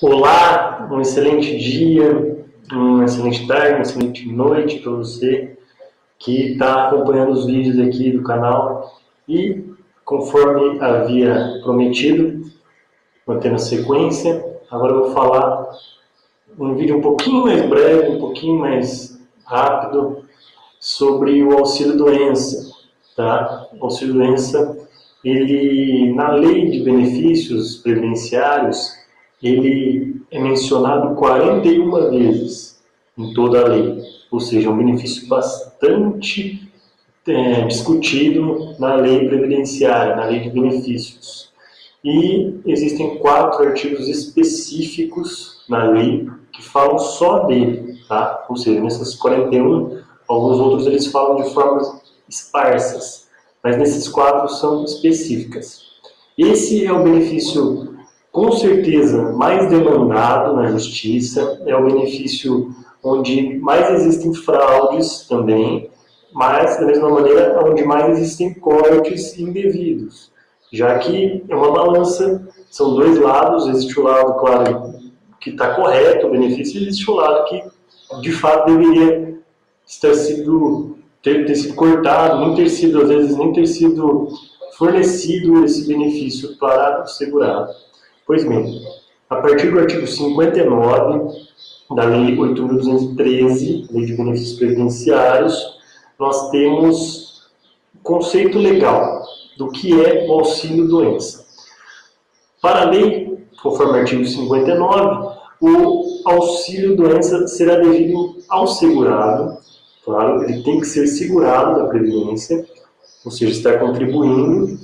Olá, um excelente dia, uma excelente tarde, uma excelente noite para você que está acompanhando os vídeos aqui do canal. E, conforme havia prometido, mantendo a sequência, agora eu vou falar um vídeo um pouquinho mais breve, um pouquinho mais rápido, sobre o auxílio-doença. Tá? O auxílio-doença, ele, na lei de benefícios previdenciários, ele é mencionado 41 vezes em toda a lei, ou seja, um benefício bastante discutido na lei previdenciária, na lei de benefícios. E existem 4 artigos específicos na lei que falam só dele, tá? Ou seja, nesses 41, alguns outros eles falam de formas esparsas, mas nesses 4 são específicas. Esse é o benefício, com certeza, mais demandado na justiça, é o benefício onde mais existem fraudes também, mas, da mesma maneira, onde mais existem cortes indevidos, já que é uma balança, são dois lados, existe o lado, claro, que está correto o benefício, e existe o lado que, de fato, deveria ter sido cortado, não ter sido, às vezes, nem ter sido fornecido esse benefício para o segurado. Pois bem, a partir do artigo 59 da Lei 8.213, Lei de Benefícios Previdenciários, nós temos o conceito legal do que é o auxílio-doença. Para a lei, conforme o artigo 59, o auxílio-doença será devido ao segurado, claro, ele tem que ser segurado da Previdência, ou seja, estar contribuindo,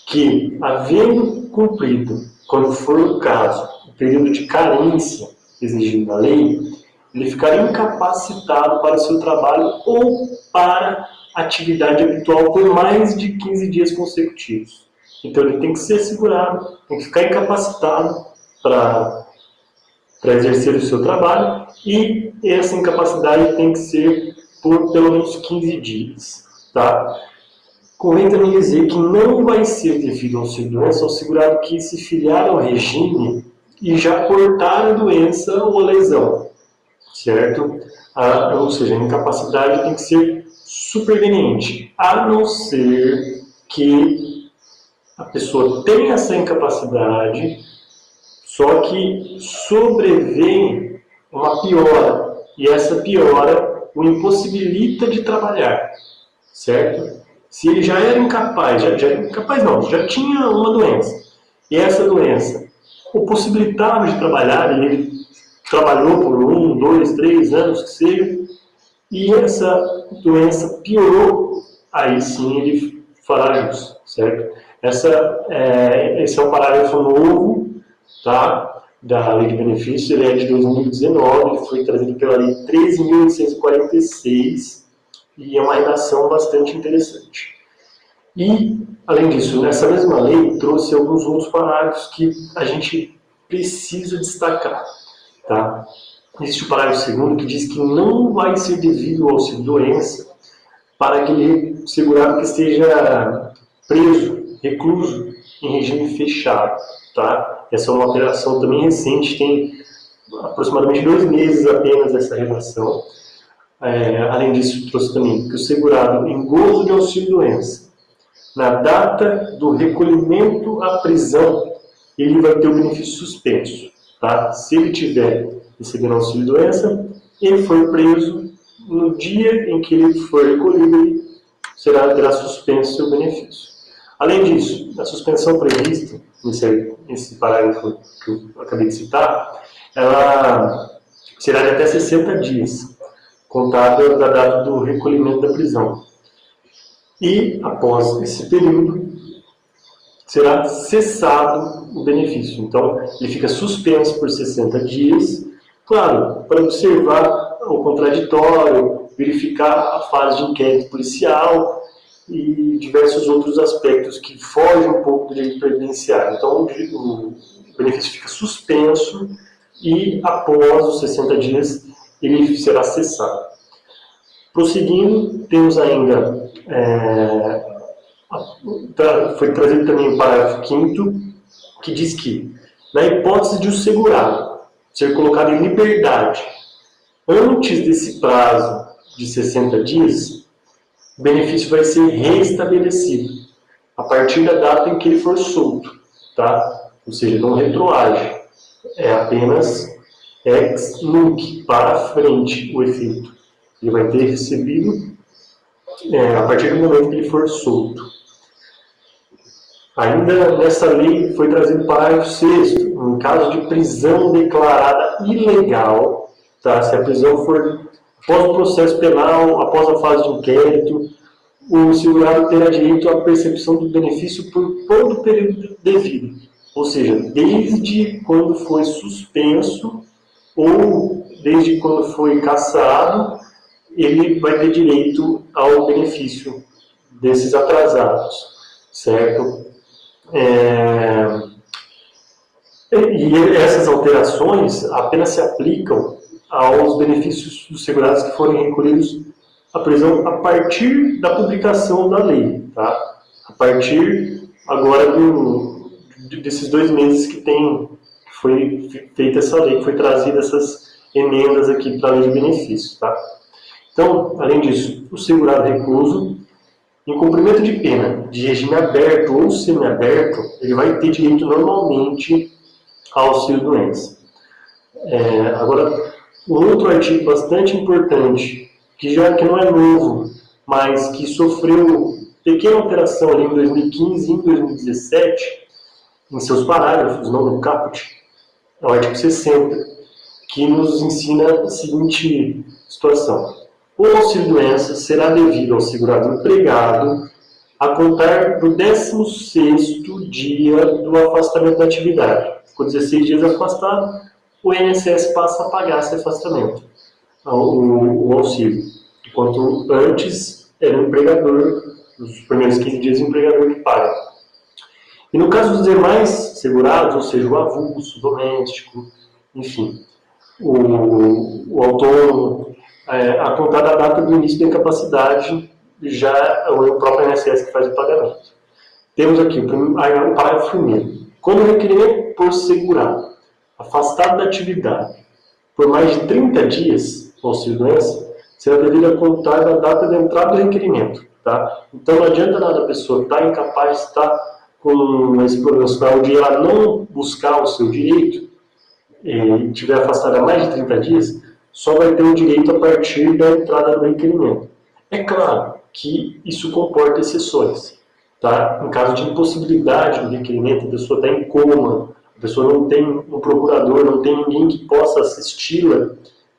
que, havendo cumprido, quando for o caso, o período de carência exigido na lei, ele ficar incapacitado para o seu trabalho ou para atividade habitual por mais de 15 dias consecutivos. Então ele tem que ser segurado, tem que ficar incapacitado para exercer o seu trabalho, e essa incapacidade tem que ser por pelo menos 15 dias. Tá? Convém também dizer que não vai ser devido ao auxílio-doença ao segurado que se filiar ao regime e já portar a doença ou a lesão, certo? Ou seja, a incapacidade tem que ser superveniente, a não ser que a pessoa tenha essa incapacidade, só que sobrevém uma piora, e essa piora o impossibilita de trabalhar, certo? Se ele já era incapaz, já tinha uma doença, e essa doença o possibilitava de trabalhar, e ele trabalhou por 1, 2, 3 anos, que seja, e essa doença piorou, aí sim ele fará jus, certo? Esse é um parágrafo novo, tá, da Lei de Benefícios, ele é de 2019, ele foi trazido pela Lei 13.846, e é uma redação bastante interessante. E, além disso, nessa mesma lei, trouxe alguns outros parágrafos que a gente precisa destacar. Tá? Existe o parágrafo 2º que diz que não vai ser devido ao auxílio-doença para aquele segurado que esteja preso, recluso, em regime fechado. Tá? Essa é uma alteração também recente, tem aproximadamente 2 meses apenas essa redação. Além disso, trouxe também que o segurado em gozo de auxílio-doença, na data do recolhimento à prisão, ele vai ter o benefício suspenso. Tá? Se ele tiver recebendo auxílio-doença, ele foi preso, no dia em que ele for recolhido, ele terá suspenso seu benefício. Além disso, a suspensão prevista nesse parágrafo que eu acabei de citar, ela será de até 60 dias, contada da data do recolhimento da prisão. E, após esse período, será cessado o benefício. Então, ele fica suspenso por 60 dias, claro, para observar o contraditório, verificar a fase de inquérito policial e diversos outros aspectos que fogem um pouco do direito previdenciário. Então, o benefício fica suspenso e, após os 60 dias, ele será cessado. Prosseguindo, temos ainda, foi trazido também o parágrafo 5º, que diz que, na hipótese de o segurado ser colocado em liberdade antes desse prazo de 60 dias, o benefício vai ser restabelecido a partir da data em que ele for solto, tá? Ou seja, não retroage, é apenas ex nunc, para frente o efeito. Ele vai ter recebido a partir do momento que ele for solto. Ainda nessa lei foi trazido o parágrafo 6º, em caso de prisão declarada ilegal, tá? Se a prisão for após o processo penal, após a fase de inquérito, o segurado terá direito à percepção do benefício por todo o período devido, ou seja, desde quando foi suspenso ou desde quando foi cassado, ele vai ter direito ao benefício desses atrasados, certo? E essas alterações apenas se aplicam aos benefícios dos segurados que forem recolhidos à prisão a partir da publicação da lei, tá? A partir agora desses 2 meses que foi feita essa lei, que foi trazida essas emendas aqui para a lei de benefícios, tá? Então, além disso, o segurado recluso, em cumprimento de pena de regime aberto ou semiaberto, ele vai ter direito normalmente ao auxílio-doença. Agora, um outro artigo bastante importante, que não é novo, mas que sofreu pequena alteração ali em 2015 e em 2017, em seus parágrafos, não no caput, é o artigo 60, que nos ensina a seguinte situação. O auxílio-doença será devido ao segurado empregado a contar do 16º dia do afastamento da atividade. Ficou 16 dias afastado, o INSS passa a pagar esse afastamento, o auxílio. Enquanto antes era o empregador, nos primeiros 15 dias, o empregador que paga. E no caso dos demais segurados, ou seja, o avulso, o doméstico, enfim, o autônomo, a contar da data do início da incapacidade, já é o próprio INSS que faz o pagamento. Temos aqui o parágrafo 1º. Quando o requerimento por segurado afastado da atividade por mais de 30 dias, auxílio-doença, será devido a contar da data de entrada do requerimento. Tá? Então não adianta nada a pessoa estar incapaz, estar com esse problema de ela não buscar o seu direito, e estiver afastada há mais de 30 dias, só vai ter o direito a partir da entrada do requerimento. É claro que isso comporta exceções. Tá? Em caso de impossibilidade do requerimento, a pessoa está em coma, a pessoa não tem um procurador, não tem ninguém que possa assisti-la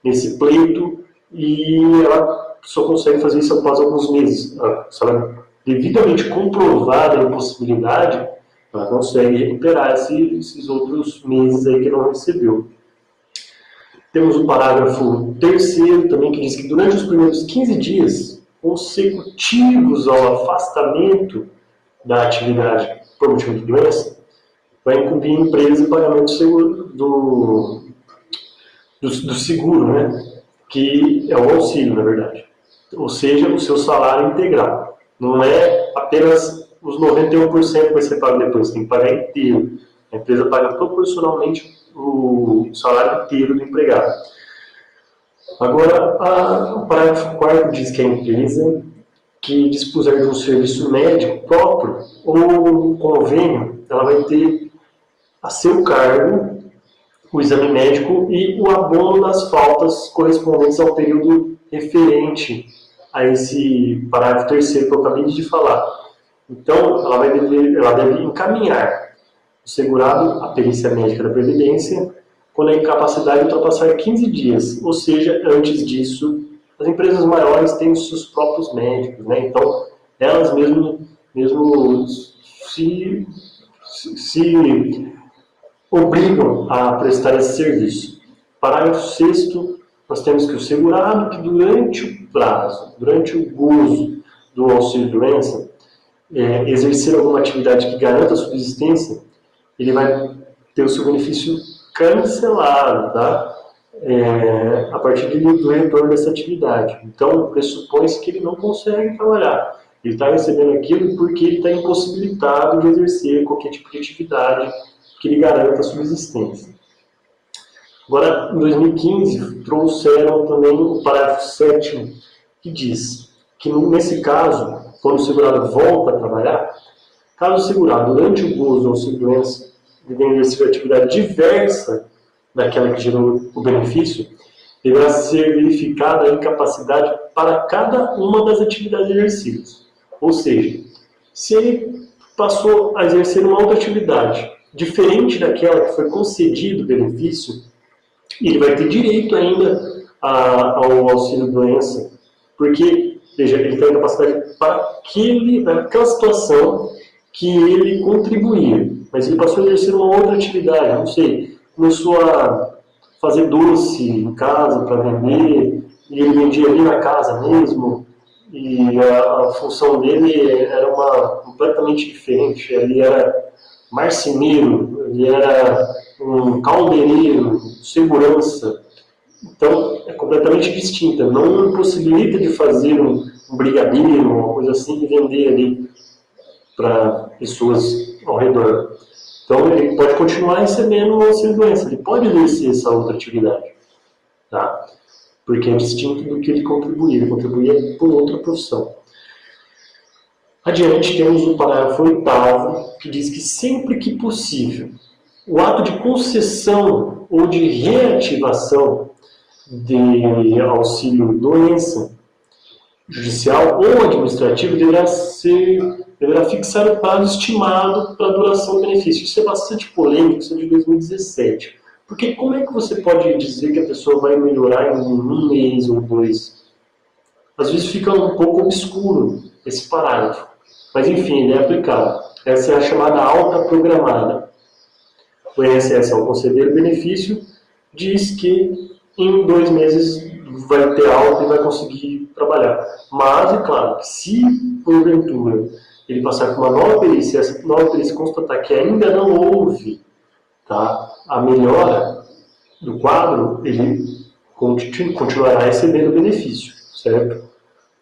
nesse pleito e ela só consegue fazer isso após alguns meses. Se ela é devidamente comprovada a impossibilidade, ela consegue recuperar esses outros meses aí que não recebeu. Temos o parágrafo 3º também, que diz que durante os primeiros 15 dias consecutivos ao afastamento da atividade por motivo de doença, vai incumbir a empresa o pagamento do seguro, né? Que é o auxílio, na verdade. Ou seja, o seu salário integral. Não é apenas os 91% que vai ser pago depois, tem que pagar inteiro. A empresa paga proporcionalmente o salário inteiro do empregado. Agora, o parágrafo 4º diz que a empresa que dispuser de um serviço médico próprio ou um convênio, ela vai ter a seu cargo o exame médico e o abono das faltas correspondentes ao período referente a esse parágrafo 3º que eu acabei de falar. Então, ela deve encaminhar o segurado à perícia médica da Previdência quando a incapacidade ultrapassar 15 dias, ou seja, antes disso, as empresas maiores têm os seus próprios médicos, né? Então, elas mesmo se obrigam a prestar esse serviço. Parágrafo 6º, nós temos que o segurado que durante o prazo, durante o gozo do auxílio-doença, exercer alguma atividade que garanta a subsistência, ele vai ter o seu benefício cancelado, tá? A partir do retorno dessa atividade. Então, pressupõe-se que ele não consegue trabalhar. Ele está recebendo aquilo porque ele está impossibilitado de exercer qualquer tipo de atividade que lhe garanta a subsistência. Agora, em 2015, trouxeram também o parágrafo 7º, que diz que, nesse caso, quando o segurado volta a trabalhar, caso o segurado, durante o gozo do auxílio-doença, devendo exercer atividade diversa daquela que gerou o benefício, deverá ser verificada a incapacidade para cada uma das atividades exercidas. Ou seja, se ele passou a exercer uma outra atividade diferente daquela que foi concedido o benefício, ele vai ter direito ainda ao auxílio-doença, porque, veja, ele tem a capacidade para aquela situação que ele contribuía, mas ele passou a exercer uma outra atividade, não sei, começou a fazer doce em casa para vender, e ele vendia ali na casa mesmo, e a função dele era completamente diferente. Ele era marceneiro, ele era um caldeireiro, segurança. Então, é completamente distinta. Não possibilita de fazer um brigadeiro, uma coisa assim, e vender ali para pessoas ao redor. Então, ele pode continuar recebendo o auxílio-doença, ele pode exercer essa outra atividade, tá? Porque é distinto do que ele contribuía por outra profissão. Adiante, temos o parágrafo 8º, que diz que sempre que possível, o ato de concessão ou de reativação de auxílio-doença judicial ou administrativo deverá fixar o prazo estimado para a duração do benefício. Isso é bastante polêmico, isso é de 2017. Porque como é que você pode dizer que a pessoa vai melhorar em um mês ou 2? Às vezes fica um pouco obscuro esse parágrafo. Mas enfim, ele é aplicado. Essa é a chamada alta programada. O INSS, ao conceder o benefício, diz que em 2 meses vai ter alta e vai conseguir trabalhar. Mas, é claro, que se porventura ele passar por uma nova perícia, essa nova perícia constatar que ainda não houve, tá, a melhora do quadro, ele continuará recebendo o benefício, certo?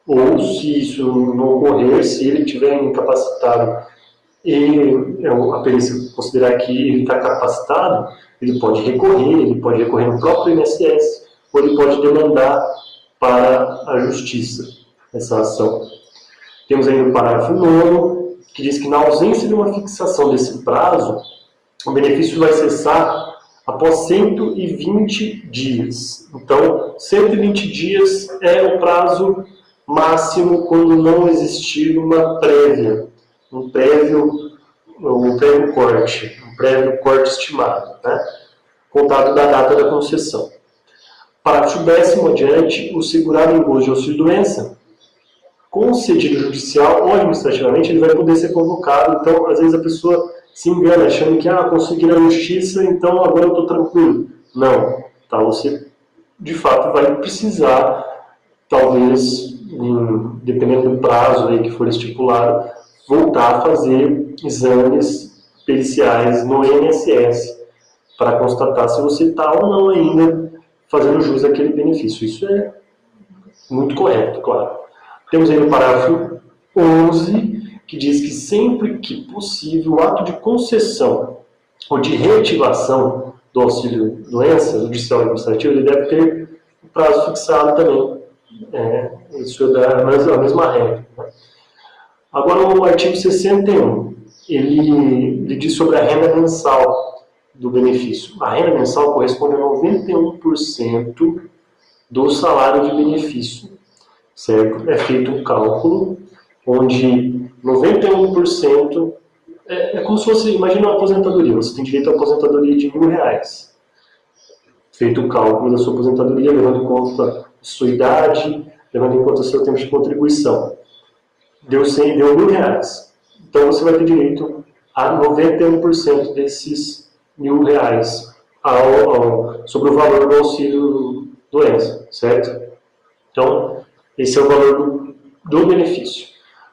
Ou, se isso não ocorrer, se ele estiver incapacitado e a perícia considerar que ele está capacitado, ele pode recorrer no próprio INSS, ou ele pode demandar para a Justiça essa ação. Temos ainda o parágrafo 9º, que diz que na ausência de uma fixação desse prazo, o benefício vai cessar após 120 dias. Então, 120 dias é o prazo máximo quando não existir um prévio corte estimado, né? Contado da data da concessão. Parágrafo 10º adiante, o segurado em gozo de auxílio-doença, concedido judicial ou administrativamente, ele vai poder ser convocado. Então, às vezes a pessoa se engana, achando que consegui na justiça, então agora eu estou tranquilo. Não, tá? Você de fato vai precisar, talvez, dependendo do prazo aí que for estipulado, voltar a fazer exames periciais no INSS para constatar se você está ou não ainda fazendo jus àquele benefício. Isso é muito correto, claro. Temos aí no parágrafo 11, que diz que sempre que possível o ato de concessão ou de reativação do auxílio-doença, judicial e administrativo, ele deve ter um prazo fixado também. Isso é a mesma regra, né? Agora, o artigo 61, ele diz sobre a renda mensal do benefício. A renda mensal corresponde a 91% do salário de benefício, certo? É feito um cálculo onde 91% é como se fosse, imagina uma aposentadoria, você tem direito à aposentadoria de R$1.000. Feito o cálculo da sua aposentadoria, levando em conta a sua idade, levando em conta o seu tempo de contribuição. Deu R$1.000. Então você vai ter direito a 91% desses R$1.000 sobre o valor do auxílio doença, certo? Então, esse é o valor do benefício.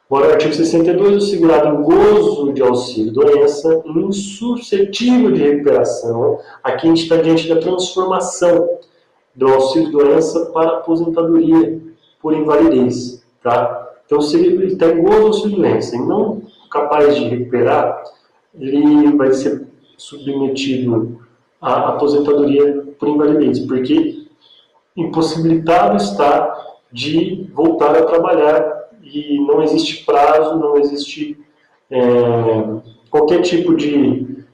Agora, o artigo 62, o segurado em gozo de auxílio-doença, insuscetível de recuperação. Aqui a gente está diante da transformação do auxílio-doença para aposentadoria por invalidez, tá? Então, se ele está em gozo de auxílio-doença e não capaz de recuperar, ele vai ser submetido a aposentadoria por invalidez, porque impossibilitado está de voltar a trabalhar e não existe prazo, não existe qualquer tipo de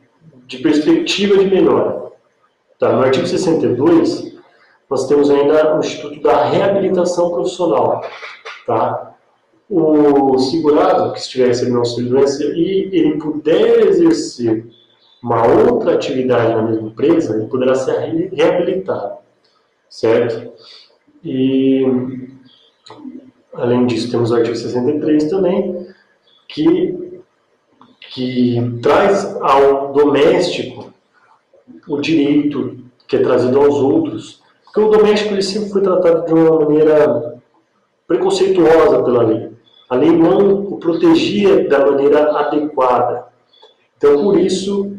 perspectiva de melhora. Tá? No artigo 62, nós temos ainda o Instituto da Reabilitação Profissional. Tá? O segurado que estiver recebendo auxílio-doença e ele puder exercer uma outra atividade na mesma empresa, ele poderá ser reabilitado, certo? E, além disso, temos o artigo 63 também, que traz ao doméstico o direito que é trazido aos outros, porque o doméstico ele sempre foi tratado de uma maneira preconceituosa pela lei. A lei não o protegia da maneira adequada. Então, por isso,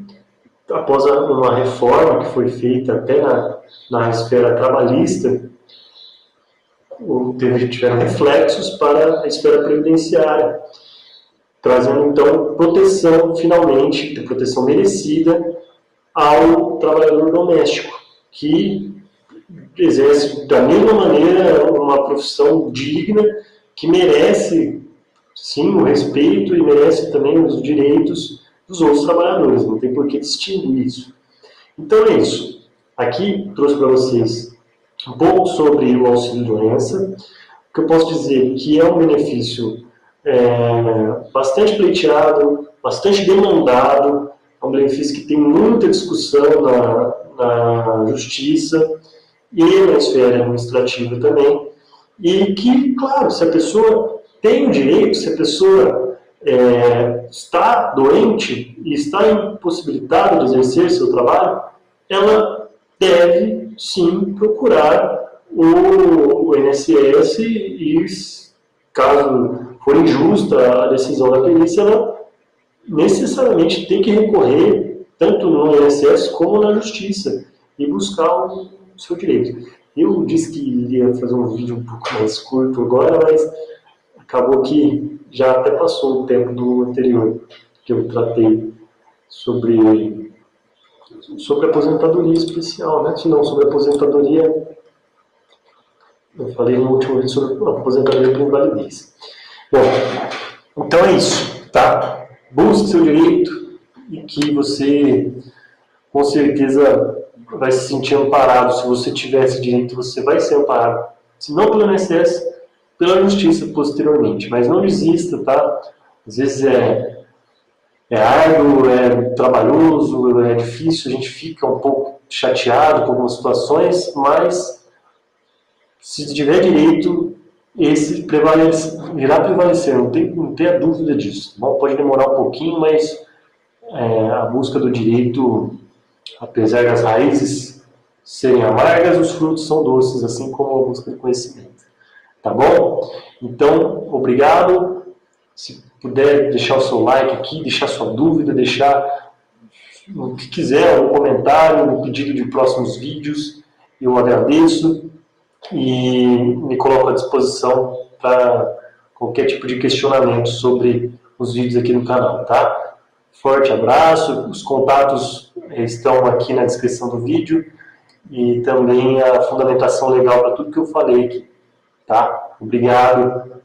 após uma reforma que foi feita até na esfera trabalhista, tiveram reflexos para a esfera previdenciária, trazendo então proteção, finalmente, proteção merecida ao trabalhador doméstico, que exerce da mesma maneira uma profissão digna, que merece sim o respeito e merece também os direitos dos outros trabalhadores, não tem por que distinguir isso. Então é isso. Aqui trouxe para vocês um pouco sobre o auxílio-doença, o que eu posso dizer que é um benefício bastante pleiteado, bastante demandado, é um benefício que tem muita discussão na justiça e na esfera administrativa também, e que, claro, se a pessoa tem o direito, se a pessoa está doente e está impossibilitada de exercer seu trabalho, ela deve sim procurar o INSS e, caso for injusta a decisão da perícia, ela necessariamente tem que recorrer tanto no INSS como na justiça e buscar o seu direito. Eu disse que iria fazer um vídeo um pouco mais curto agora, mas acabou que já até passou o tempo do anterior, que eu tratei sobre aposentadoria especial, né? Se não sobre aposentadoria, eu falei no último vídeo sobre aposentadoria por invalidez. Bom, então é isso, tá? Busque seu direito e que você, com certeza, vai se sentir amparado. Se você tiver esse direito, você vai ser amparado. Se não pelo INSS, pela justiça posteriormente. Mas não desista, tá? Às vezes é árduo, é trabalhoso, é difícil, a gente fica um pouco chateado com algumas situações, mas se tiver direito, esse irá prevalecer, não tenha dúvida disso. Bom, pode demorar um pouquinho, mas a busca do direito, apesar das raízes serem amargas, os frutos são doces, assim como a busca do conhecimento. Tá bom? Então, obrigado. Se puder deixar o seu like aqui, deixar sua dúvida, deixar o que quiser, um comentário, um pedido de próximos vídeos, eu agradeço e me coloco à disposição para qualquer tipo de questionamento sobre os vídeos aqui no canal, tá? Forte abraço, os contatos estão aqui na descrição do vídeo e também a fundamentação legal para tudo que eu falei aqui, tá? Obrigado.